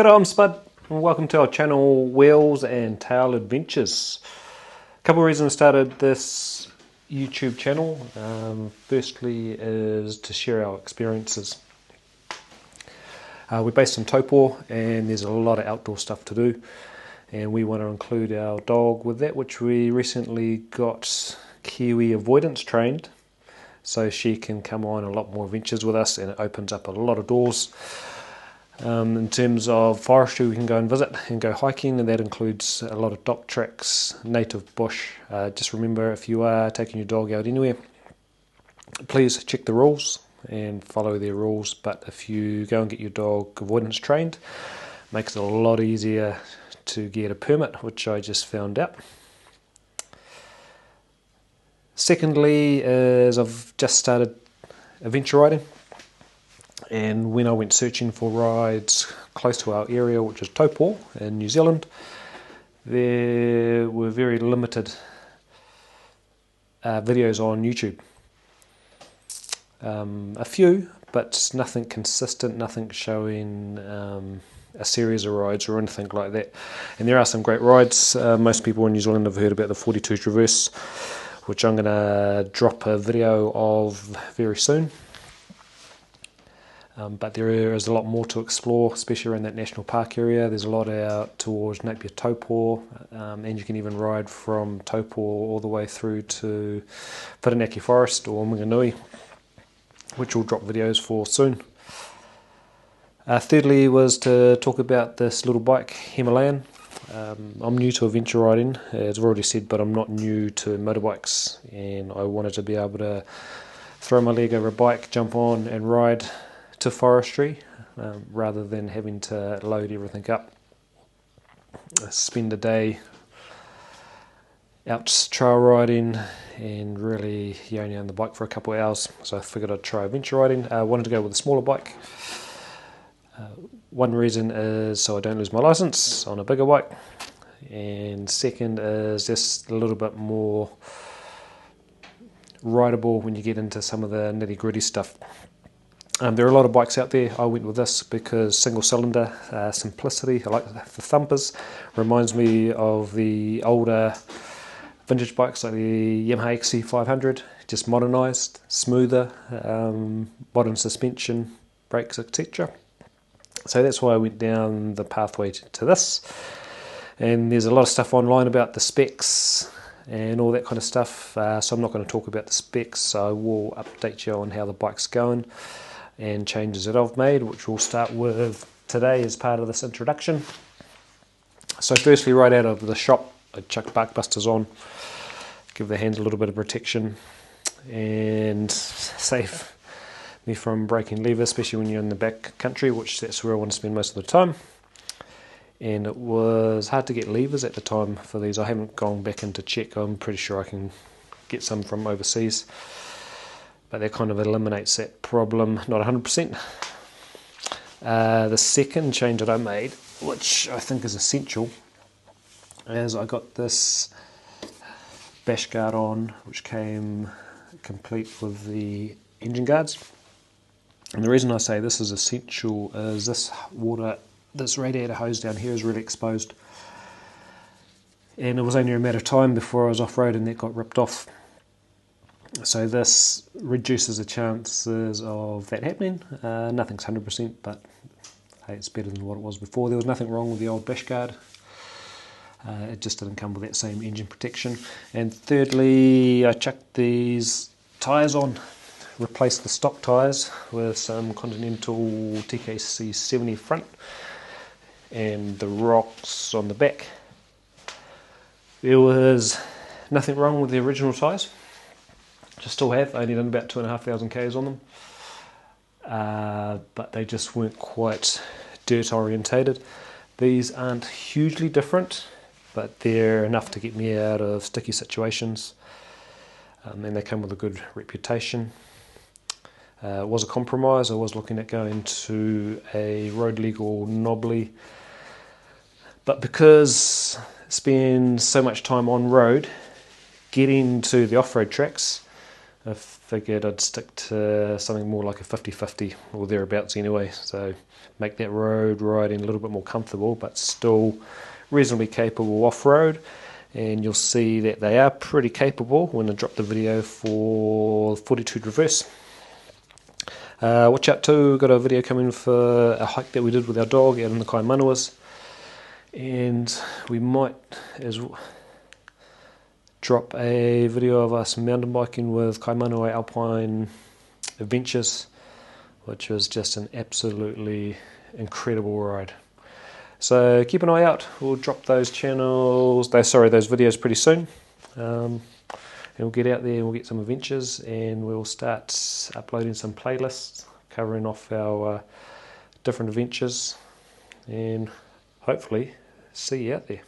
Kia ora, I'm Spud, and welcome to our channel Wheels and Tail Adventures. A couple of reasons I started this YouTube channel. Firstly is to share our experiences. We're based in Taupo and there's a lot of outdoor stuff to do, and we want to include our dog with that, which we recently got Kiwi avoidance trained so she can come on a lot more adventures with us, and it opens up a lot of doors. In terms of forestry, we can go and visit and go hiking, and that includes a lot of dock tracks, native bush. Just remember, if you are taking your dog out anywhere, please check the rules and follow their rules. But if you go and get your dog avoidance trained, it makes it a lot easier to get a permit, which I just found out. Secondly is I've just started adventure riding. And when I went searching for rides close to our area, which is Taupo in New Zealand, there were very limited videos on YouTube. A few, but nothing consistent, nothing showing a series of rides or anything like that. And there are some great rides. Most people in New Zealand have heard about the 42 Traverse, which I'm going to drop a video of very soon. But there is a lot more to explore, especially around that national park area. There's a lot out towards Napier Taupo, and you can even ride from Taupo all the way through to Whirinaki Forest or Minganui, which we'll drop videos for soon. Thirdly was to talk about this little bike, Himalayan. I'm new to adventure riding, as I've already said, but I'm not new to motorbikes, and I wanted to be able to throw my leg over a bike, jump on and ride to forestry, rather than having to load everything up. Spend a day out trail riding and really yoning on the bike for a couple of hours, so I figured I'd try adventure riding. I wanted to go with a smaller bike. One reason is so I don't lose my license on a bigger bike, and second is just a little bit more rideable when you get into some of the nitty gritty stuff. There are a lot of bikes out there. I went with this because single cylinder, simplicity. I like the thumpers. Reminds me of the older vintage bikes like the Yamaha XC500, just modernised, smoother, modern suspension, brakes, etc. So that's why I went down the pathway to this. And there's a lot of stuff online about the specs and all that kind of stuff. So I'm not going to talk about the specs. I will update you on how the bike's going and changes that I've made, which we'll start with today as part of this introduction. So firstly, right out of the shop, I chucked bark busters on, give the hands a little bit of protection and save me from breaking levers, especially when you're in the back country, which that's where I want to spend most of the time. And it was hard to get levers at the time for these. I haven't gone back in to check. I'm pretty sure I can get some from overseas, but that kind of eliminates that problem, not 100%. The second change that I made, which I think is essential, is I got this bash guard on, which came complete with the engine guards. And the reason I say this is essential is this radiator hose down here is really exposed. And it was only a matter of time before I was off-road and that got ripped off. So this reduces the chances of that happening. Nothing's 100%, but hey, it's better than what it was before. There was nothing wrong with the old bash guard. It just didn't come with that same engine protection. And thirdly, I chucked these tyres on, replaced the stock tyres with some Continental TKC 70 front and the rocks on the back. There was nothing wrong with the original tyres. Just still have, only done about 2,500 k's on them, but they just weren't quite dirt orientated. These aren't hugely different, but they're enough to get me out of sticky situations, and they come with a good reputation. It was a compromise. I was looking at going to a road legal knobbly, but because I spend so much time on road, getting to the off-road tracks I figured I'd stick to something more like a 50-50 or thereabouts anyway, so make that road riding a little bit more comfortable but still reasonably capable off-road. And you'll see that they are pretty capable when I drop the video for 42 reverse. Watch out too, got a video coming for a hike that we did with our dog out in the Kaimanuas, and we might drop a video of us mountain biking with Kaimanua Alpine Adventures, which was just an absolutely incredible ride. So keep an eye out. We'll drop those videos pretty soon. And we'll get out there and we'll get some adventures, and we'll start uploading some playlists covering off our different adventures, and hopefully see you out there.